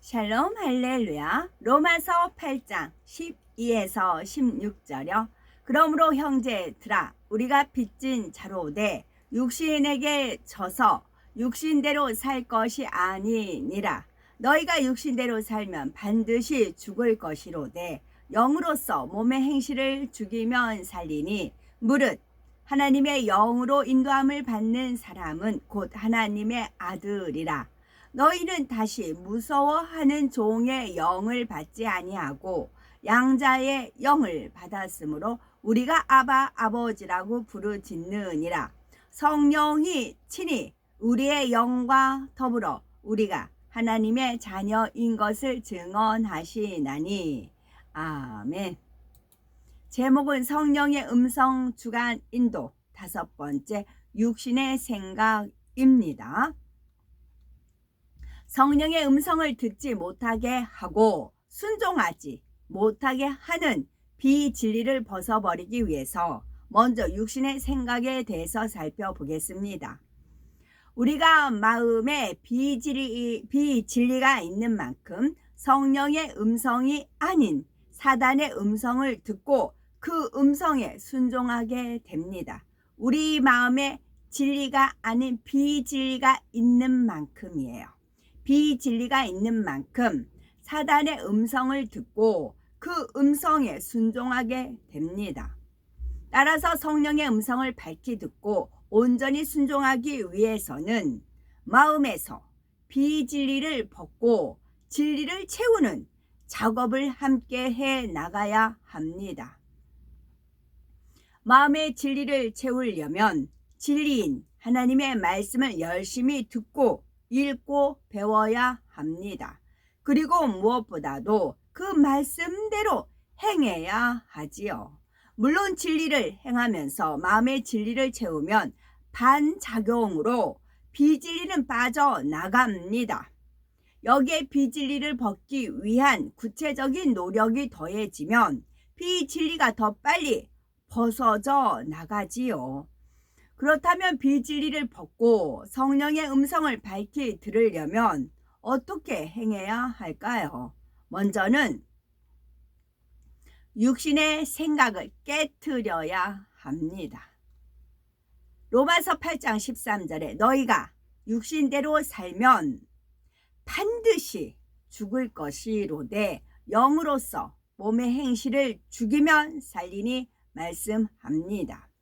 샬롬 할렐루야. 로마서 8장 12에서 16절요. 그러므로 형제들아 우리가 빚진 자로되 육신에게 져서 육신대로 살 것이 아니니라. 너희가 육신대로 살면 반드시 죽을 것이로되 영으로서 몸의 행실을 죽이면 살리니 무릇 하나님의 영으로 인도함을 받는 사람은 곧 하나님의 아들이라. 너희는 다시 무서워하는 종의 영을 받지 아니하고 양자의 영을 받았으므로 우리가 아바 아버지라고 부르짖느니라. 성령이 친히 우리의 영과 더불어 우리가 하나님의 자녀인 것을 증언하시나니. 아멘. 제목은 성령의 음성 주간 인도 5번째 육신의 생각입니다. 성령의 음성을 듣지 못하게 하고 순종하지 못하게 하는 비진리를 벗어버리기 위해서 먼저 육신의 생각에 대해서 살펴보겠습니다. 우리가 마음에 비진리가 있는 만큼 성령의 음성이 아닌 사단의 음성을 듣고 그 음성에 순종하게 됩니다. 우리 마음에 진리가 아닌 비진리가 있는 만큼이에요. 비진리가 있는 만큼 사단의 음성을 듣고 그 음성에 순종하게 됩니다. 따라서 성령의 음성을 밝히 듣고 온전히 순종하기 위해서는 마음에서 비진리를 벗고 진리를 채우는 작업을 함께 해 나가야 합니다. 마음의 진리를 채우려면 진리인 하나님의 말씀을 열심히 듣고 읽고 배워야 합니다. 그리고 무엇보다도 그 말씀대로 행해야 하지요. 물론 진리를 행하면서 마음의 진리를 채우면 반작용으로 비진리는 빠져나갑니다. 여기에 비진리를 벗기 위한 구체적인 노력이 더해지면 비진리가 더 빨리 벗어져 나가지요. 그렇다면 비진리를 벗고 성령의 음성을 밝히 들으려면 어떻게 행해야 할까요? 먼저는 육신의 생각을 깨트려야 합니다. 로마서 8장 13절에 너희가 육신대로 살면 반드시 죽을 것이로되 영으로서 몸의 행실을 죽이면 살리니 말씀합니다.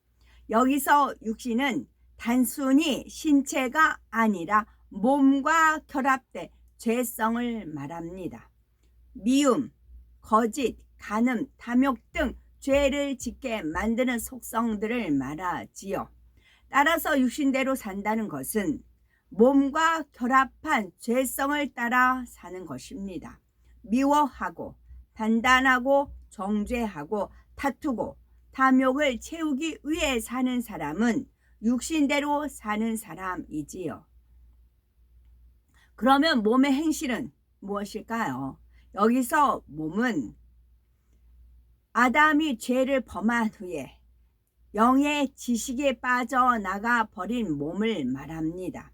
여기서 육신은 단순히 신체가 아니라 몸과 결합된 죄성을 말합니다. 미움, 거짓, 간음, 탐욕 등 죄를 짓게 만드는 속성들을 말하지요. 따라서 육신대로 산다는 것은 몸과 결합한 죄성을 따라 사는 것입니다. 미워하고 단단하고 정죄하고 다투고 탐욕을 채우기 위해 사는 사람은 육신대로 사는 사람이지요. 그러면 몸의 행실은 무엇일까요? 여기서 몸은 아담이 죄를 범한 후에 영의 지식에 빠져나가 버린 몸을 말합니다.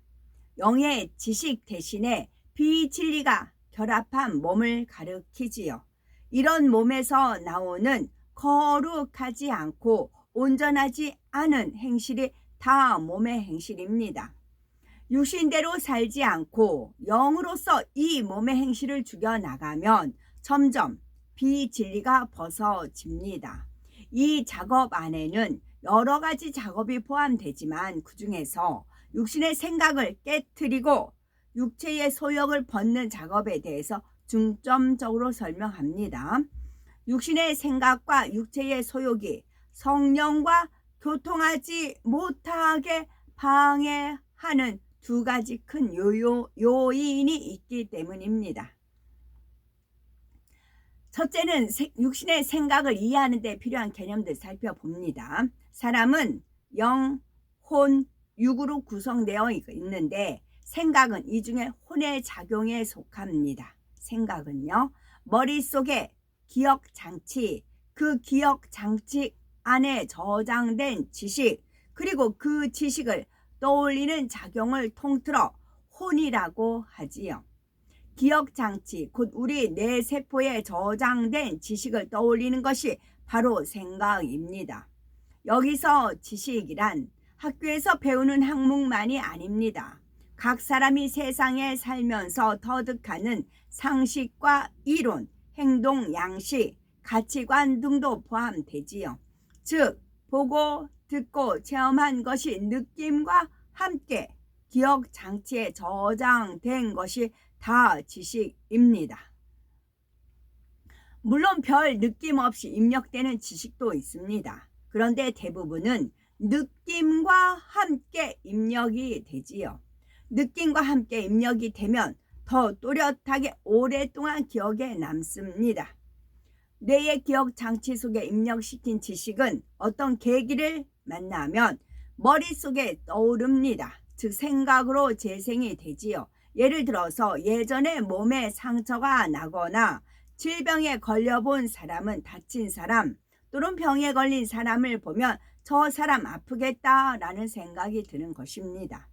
영의 지식 대신에 비진리가 결합한 몸을 가리키지요. 이런 몸에서 나오는 거룩하지 않고 온전하지 않은 행실이 다 몸의 행실입니다. 육신대로 살지 않고 영으로서 이 몸의 행실을 죽여나가면 점점 비진리가 벗어집니다. 이 작업 안에는 여러 가지 작업이 포함되지만 그 중에서 육신의 생각을 깨트리고 육체의 소욕을 벗는 작업에 대해서 중점적으로 설명합니다. 육신의 생각과 육체의 소욕이 성령과 교통하지 못하게 방해하는 두 가지 큰 요인이 있기 때문입니다. 첫째는 육신의 생각을 이해하는 데 필요한 개념들 살펴봅니다. 사람은 영, 혼, 육으로 구성되어 있는데 생각은 이 중에 혼의 작용에 속합니다. 생각은요, 머릿속에 기억장치, 그 기억장치 안에 저장된 지식, 그리고 그 지식을 떠올리는 작용을 통틀어 혼이라고 하지요. 기억장치, 곧 우리 뇌세포에 저장된 지식을 떠올리는 것이 바로 생각입니다. 여기서 지식이란 학교에서 배우는 학문만이 아닙니다. 각 사람이 세상에 살면서 터득하는 상식과 이론, 행동, 양식, 가치관 등도 포함되지요. 즉, 보고, 듣고, 체험한 것이 느낌과 함께 기억 장치에 저장된 것이 다 지식입니다. 물론 별 느낌 없이 입력되는 지식도 있습니다. 그런데 대부분은 느낌과 함께 입력이 되지요. 느낌과 함께 입력이 되면 더 또렷하게 오랫동안 기억에 남습니다. 뇌의 기억 장치 속에 입력시킨 지식은 어떤 계기를 만나면 머릿속에 떠오릅니다. 즉 생각으로 재생이 되지요. 예를 들어서 예전에 몸에 상처가 나거나 질병에 걸려본 사람은 다친 사람 또는 병에 걸린 사람을 보면 저 사람 아프겠다라는 생각이 드는 것입니다.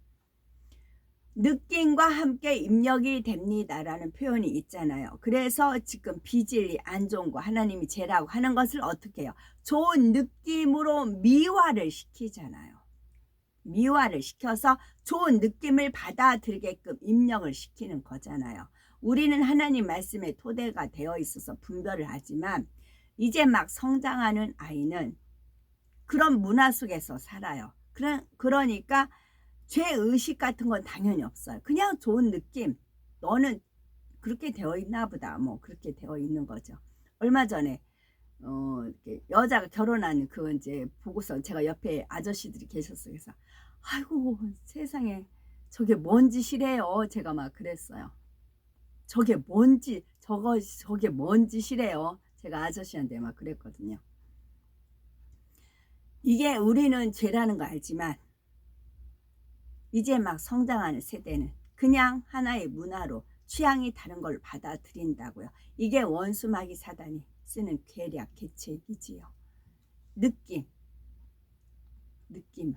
느낌과 함께 입력이 됩니다라는 표현이 있잖아요. 그래서 지금 비진리 안 좋은 거 하나님이 죄라고 하는 것을 어떻게 해요? 좋은 느낌으로 미화를 시키잖아요. 미화를 시켜서 좋은 느낌을 받아들이게끔 입력을 시키는 거잖아요. 우리는 하나님 말씀에 토대가 되어 있어서 분별을 하지만 이제 막 성장하는 아이는 그런 문화 속에서 살아요. 그러니까 죄의식 같은 건 당연히 없어요. 그냥 좋은 느낌. 너는 그렇게 되어 있나 보다. 뭐 그렇게 되어 있는 거죠. 얼마 전에 여자가 결혼하는 그 이제 보고서 제가 옆에 아저씨들이 계셨어요. 그래서 아이고 세상에 저게 뭔 짓이래요. 제가 막 그랬어요. 저게 뭔 짓이래요. 제가 아저씨한테 막 그랬거든요. 이게 우리는 죄라는 거 알지만 이제 막 성장하는 세대는 그냥 하나의 문화로 취향이 다른 걸 받아들인다고요. 이게 원수마귀 사단이 쓰는 계략 계책이지요. 느낌을.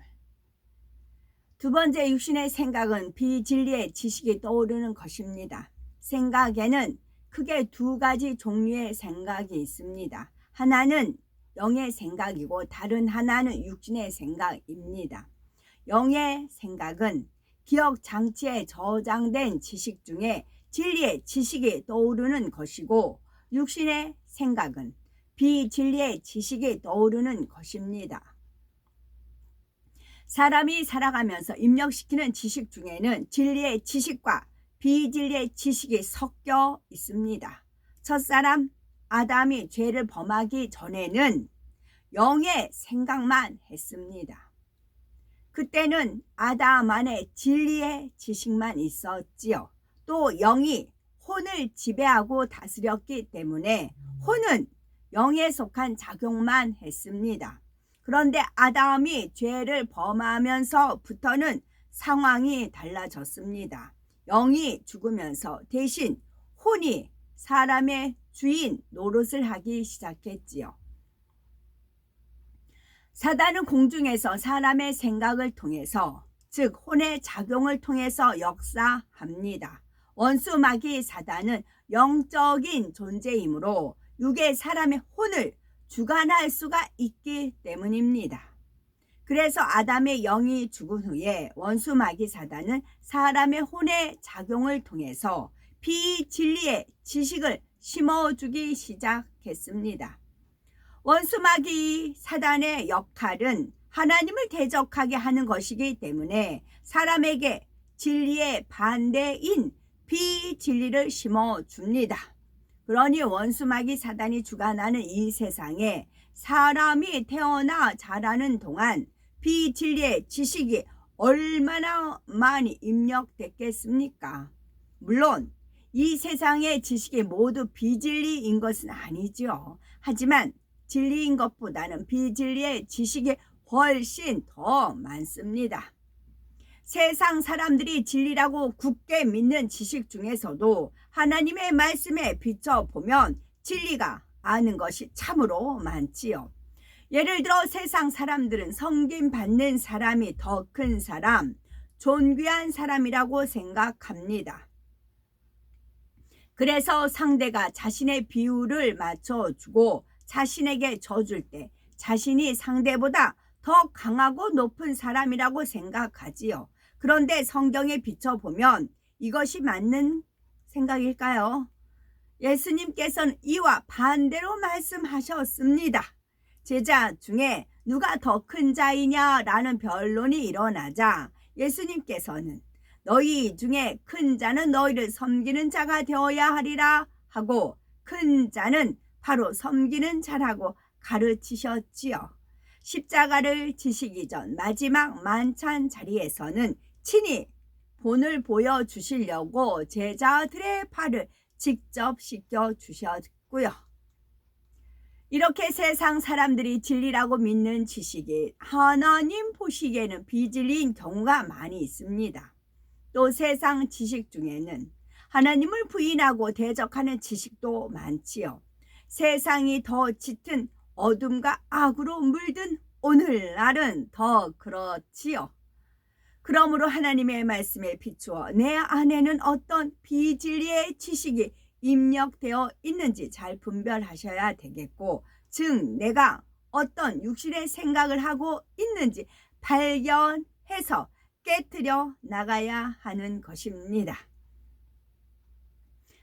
두 번째 육신의 생각은 비진리의 지식이 떠오르는 것입니다. 생각에는 크게 두 가지 종류의 생각이 있습니다. 하나는 영의 생각이고 다른 하나는 육신의 생각입니다. 영의 생각은 기억 장치에 저장된 지식 중에 진리의 지식이 떠오르는 것이고 육신의 생각은 비진리의 지식이 떠오르는 것입니다. 사람이 살아가면서 입력시키는 지식 중에는 진리의 지식과 비진리의 지식이 섞여 있습니다. 첫사람 아담이 죄를 범하기 전에는 영의 생각만 했습니다. 그때는 아담 안에 진리의 지식만 있었지요. 또 영이 혼을 지배하고 다스렸기 때문에 혼은 영에 속한 작용만 했습니다. 그런데 아담이 죄를 범하면서부터는 상황이 달라졌습니다. 영이 죽으면서 대신 혼이 사람의 주인 노릇을 하기 시작했지요. 사단은 공중에서 사람의 생각을 통해서 즉 혼의 작용을 통해서 역사합니다. 원수 마귀 사단은 영적인 존재이므로 육의 사람의 혼을 주관할 수가 있기 때문입니다. 그래서 아담의 영이 죽은 후에 원수 마귀 사단은 사람의 혼의 작용을 통해서 비진리의 지식을 심어주기 시작했습니다. 원수 마귀 사단의 역할은 하나님을 대적하게 하는 것이기 때문에 사람에게 진리의 반대인 비진리를 심어줍니다. 그러니 원수 마귀 사단이 주관하는 이 세상에 사람이 태어나 자라는 동안 비진리의 지식이 얼마나 많이 입력됐겠습니까? 물론 이 세상의 지식이 모두 비진리인 것은 아니죠. 하지만 진리인 것보다는 비진리의 지식이 훨씬 더 많습니다. 세상 사람들이 진리라고 굳게 믿는 지식 중에서도 하나님의 말씀에 비춰보면 진리가 아는 것이 참으로 많지요. 예를 들어 세상 사람들은 섬김받는 사람이 더 큰 사람, 존귀한 사람이라고 생각합니다. 그래서 상대가 자신의 비율을 맞춰주고 자신에게 져줄 때 자신이 상대보다 더 강하고 높은 사람이라고 생각하지요. 그런데 성경에 비춰보면 이것이 맞는 생각일까요? 예수님께서는 이와 반대로 말씀하셨습니다. 제자 중에 누가 더 큰 자이냐라는 변론이 일어나자 예수님께서는 너희 중에 큰 자는 너희를 섬기는 자가 되어야 하리라 하고 큰 자는 바로 섬기는 자라고 가르치셨지요. 십자가를 지시기 전 마지막 만찬 자리에서는 친히 본을 보여주시려고 제자들의 발을 직접 씻겨주셨고요. 이렇게 세상 사람들이 진리라고 믿는 지식이 하나님 보시기에는 비진리인 경우가 많이 있습니다. 또 세상 지식 중에는 하나님을 부인하고 대적하는 지식도 많지요. 세상이 더 짙은 어둠과 악으로 물든 오늘날은 더 그렇지요. 그러므로 하나님의 말씀에 비추어 내 안에는 어떤 비진리의 지식이 입력되어 있는지 잘 분별하셔야 되겠고, 즉 내가 어떤 육신의 생각을 하고 있는지 발견해서 깨트려 나가야 하는 것입니다.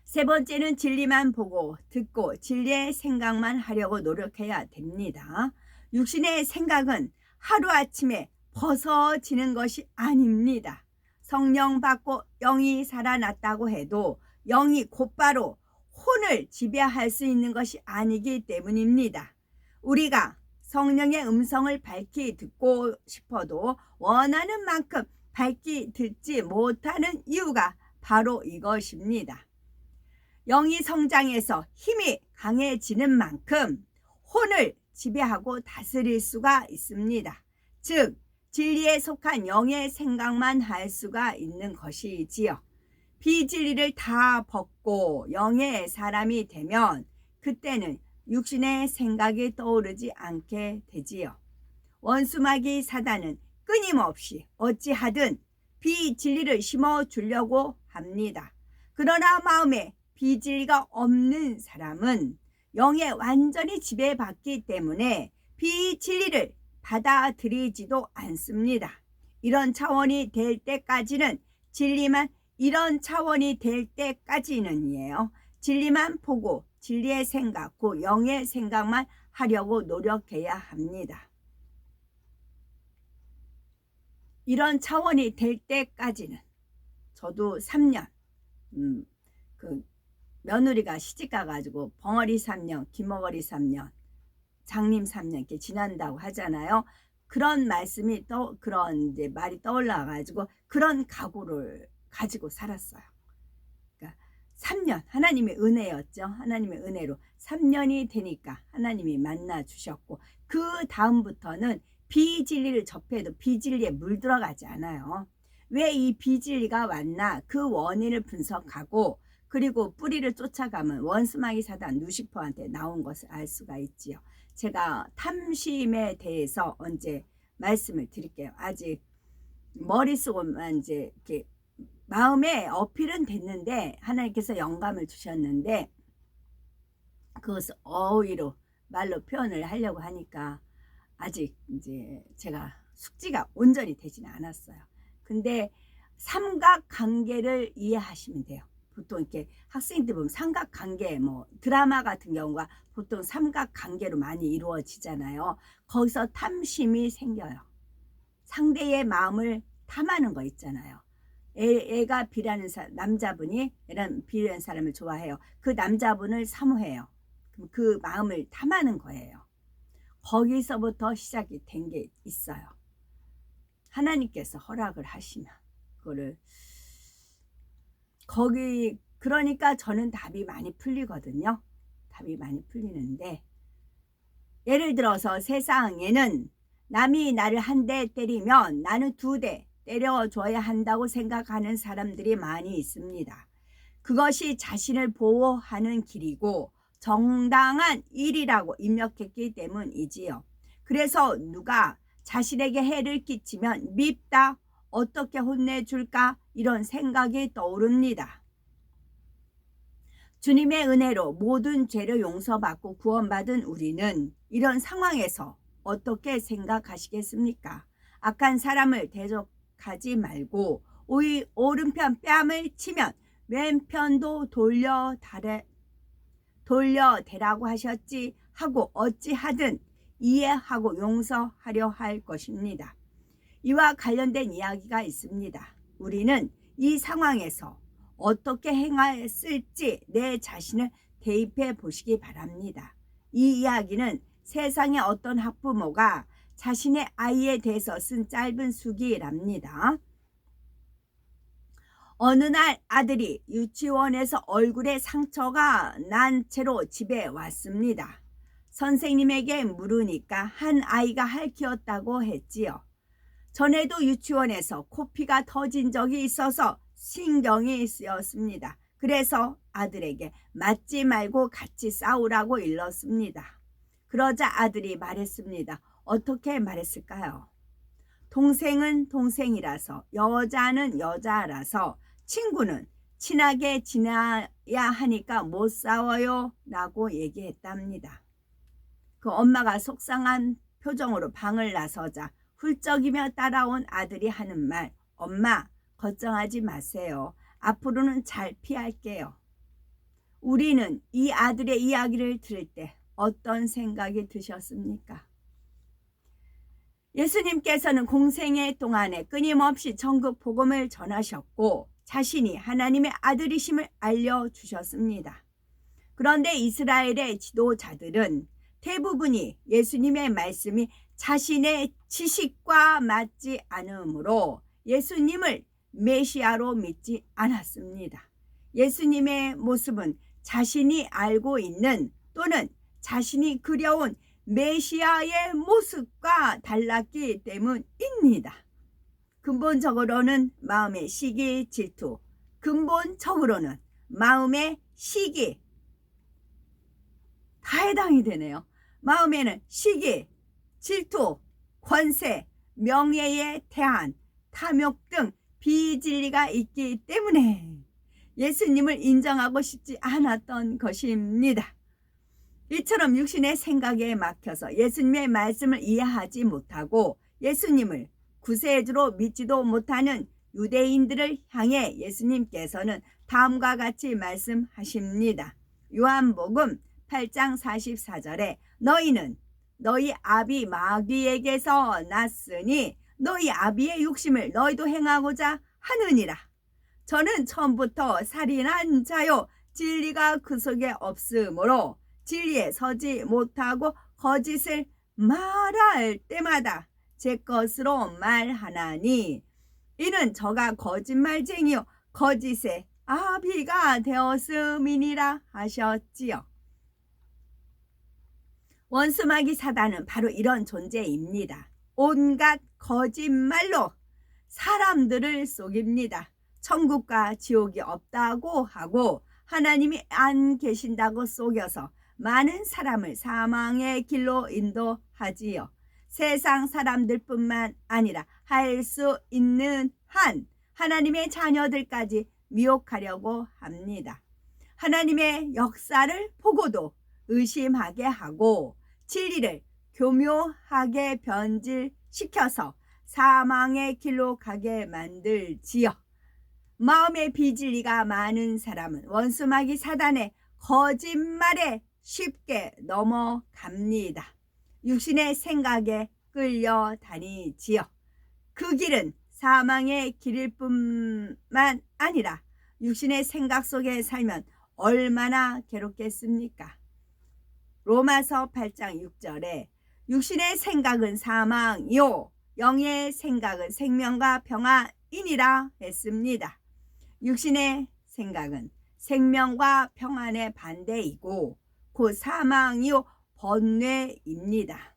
세 번째는 진리만 보고 듣고 진리의 생각만 하려고 노력해야 됩니다. 육신의 생각은 하루아침에 벗어지는 것이 아닙니다. 성령 받고 영이 살아났다고 해도 영이 곧바로 혼을 지배할 수 있는 것이 아니기 때문입니다. 우리가 성령의 음성을 밝히 듣고 싶어도 원하는 만큼 밝히 듣지 못하는 이유가 바로 이것입니다. 영이 성장해서 힘이 강해지는 만큼 혼을 지배하고 다스릴 수가 있습니다. 즉 진리에 속한 영의 생각만 할 수가 있는 것이지요. 비진리를 다 벗고 영의 사람이 되면 그때는 육신의 생각이 떠오르지 않게 되지요. 원수마귀 사단은 끊임없이 어찌하든 비진리를 심어주려고 합니다. 그러나 마음에 비진리가 없는 사람은 영에 완전히 지배받기 때문에 비진리를 받아들이지도 않습니다. 이런 차원이 될 때까지는 진리만 진리만 보고 진리의 생각, 그 영의 생각만 하려고 노력해야 합니다. 이런 차원이 될 때까지는 저도 3년 며느리가 시집가가지고 벙어리 3년, 기머거리 3년, 장님 3년 이렇게 지난다고 하잖아요. 그런 말씀이 그런 이제 말이 떠올라가지고 그런 각오를 가지고 살았어요. 그러니까 3년 하나님의 은혜였죠. 하나님의 은혜로 3년이 되니까 하나님이 만나 주셨고 그 다음부터는 비진리를 접해도 비진리에 물들어가지 않아요. 왜 이 비진리가 왔나 그 원인을 분석하고 그리고 뿌리를 쫓아가면 원수마귀 사단 루시퍼한테 나온 것을 알 수가 있지요. 제가 탐심에 대해서 언제 말씀을 드릴게요. 아직 머릿속만 이제 이렇게 마음에 어필은 됐는데 하나님께서 영감을 주셨는데 그것을 어휘로 말로 표현을 하려고 하니까 아직 이제 제가 숙지가 온전히 되지는 않았어요. 근데 삼각관계를 이해하시면 돼요. 보통 이렇게 학생들 보면 삼각관계 뭐 드라마 같은 경우가 보통 삼각관계로 많이 이루어지잖아요. 거기서 탐심이 생겨요. 상대의 마음을 탐하는 거 있잖아요. 애가 B라는 남자분이 B라는 사람을 좋아해요. 그 남자분을 사모해요. 그럼 그 마음을 탐하는 거예요. 거기서부터 시작이 된 게 있어요. 하나님께서 허락을 하시면 그거를 그러니까 저는 답이 많이 풀리거든요. 답이 많이 풀리는데 예를 들어서 세상에는 남이 나를 한 대 때리면 나는 2대 때려줘야 한다고 생각하는 사람들이 많이 있습니다. 그것이 자신을 보호하는 길이고 정당한 일이라고 입력했기 때문이지요. 그래서 누가 자신에게 해를 끼치면 밉다, 어떻게 혼내줄까 이런 생각이 떠오릅니다. 주님의 은혜로 모든 죄를 용서받고 구원받은 우리는 이런 상황에서 어떻게 생각하시겠습니까? 악한 사람을 대적하지 말고 오른편 뺨을 치면 왼편도 돌려대라고 하셨지 하고 어찌하든 이해하고 용서하려 할 것입니다. 이와 관련된 이야기가 있습니다. 우리는 이 상황에서 어떻게 행했을지 내 자신을 대입해 보시기 바랍니다. 이 이야기는 세상의 어떤 학부모가 자신의 아이에 대해서 쓴 짧은 수기랍니다. 어느 날 아들이 유치원에서 얼굴에 상처가 난 채로 집에 왔습니다. 선생님에게 물으니까 한 아이가 핥히었다고 했지요. 전에도 유치원에서 코피가 터진 적이 있어서 신경이 쓰였습니다. 그래서 아들에게 맞지 말고 같이 싸우라고 일렀습니다. 그러자 아들이 말했습니다. 어떻게 말했을까요? 동생은 동생이라서, 여자는 여자라서, 친구는 친하게 지내야 하니까 못 싸워요 라고 얘기했답니다. 그 엄마가 속상한 표정으로 방을 나서자 훌쩍이며 따라온 아들이 하는 말, 엄마 걱정하지 마세요. 앞으로는 잘 피할게요. 우리는 이 아들의 이야기를 들을 때 어떤 생각이 드셨습니까? 예수님께서는 공생애 동안에 끊임없이 전국 복음을 전하셨고 자신이 하나님의 아들이심을 알려주셨습니다. 그런데 이스라엘의 지도자들은 대부분이 예수님의 말씀이 자신의 지식과 맞지 않으므로 예수님을 메시아로 믿지 않았습니다. 예수님의 모습은 자신이 알고 있는 또는 자신이 그려온 메시아의 모습과 달랐기 때문입니다. 근본적으로는 마음의 시기, 질투, 근본적으로는 마음의 시기, 다 해당이 되네요. 마음에는 시기, 질투, 권세, 명예에 대한 탐욕 등 비진리가 있기 때문에 예수님을 인정하고 싶지 않았던 것입니다. 이처럼 육신의 생각에 막혀서 예수님의 말씀을 이해하지 못하고 예수님을 구세주로 믿지도 못하는 유대인들을 향해 예수님께서는 다음과 같이 말씀하십니다. 요한복음 8장 44절에 너희는 너희 아비 마귀에게서 났으니 너희 아비의 욕심을 너희도 행하고자 하느니라. 저는 처음부터 살인한 자요 진리가 그 속에 없으므로 진리에 서지 못하고 거짓을 말할 때마다 제 것으로 말하나니 이는 저가 거짓말쟁이요 거짓의 아비가 되었음이니라 하셨지요. 원수마귀 사단은 바로 이런 존재입니다. 온갖 거짓말로 사람들을 속입니다. 천국과 지옥이 없다고 하고 하나님이 안 계신다고 속여서 많은 사람을 사망의 길로 인도하지요. 세상 사람들뿐만 아니라 할 수 있는 한 하나님의 자녀들까지 미혹하려고 합니다. 하나님의 역사를 보고도 의심하게 하고 진리를 교묘하게 변질시켜서 사망의 길로 가게 만들지요. 마음의 비진리가 많은 사람은 원수마귀 사단의 거짓말에 쉽게 넘어갑니다. 육신의 생각에 끌려다니지요. 그 길은 사망의 길일 뿐만 아니라 육신의 생각 속에 살면 얼마나 괴롭겠습니까? 로마서 8장 6절에 육신의 생각은 사망이요 영의 생각은 생명과 평안이니라 했습니다. 육신의 생각은 생명과 평안의 반대이고 그 사망이요 번뇌입니다.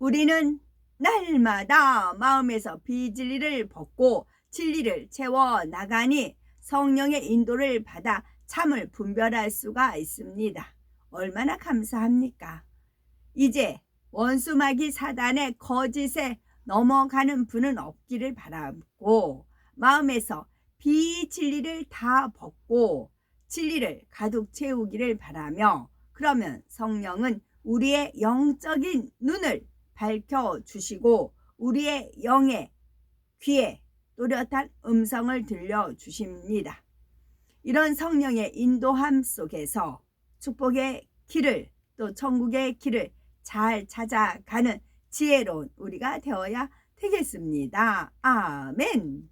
우리는 날마다 마음에서 비진리를 벗고 진리를 채워 나가니 성령의 인도를 받아 참을 분별할 수가 있습니다. 얼마나 감사합니까? 이제 원수마귀 사단의 거짓에 넘어가는 분은 없기를 바라고 마음에서 비진리를 다 벗고 진리를 가득 채우기를 바라며, 그러면 성령은 우리의 영적인 눈을 밝혀주시고 우리의 영의 귀에 또렷한 음성을 들려주십니다. 이런 성령의 인도함 속에서 축복의 길을, 또 천국의 길을 잘 찾아가는 지혜로운 우리가 되어야 되겠습니다. 아멘.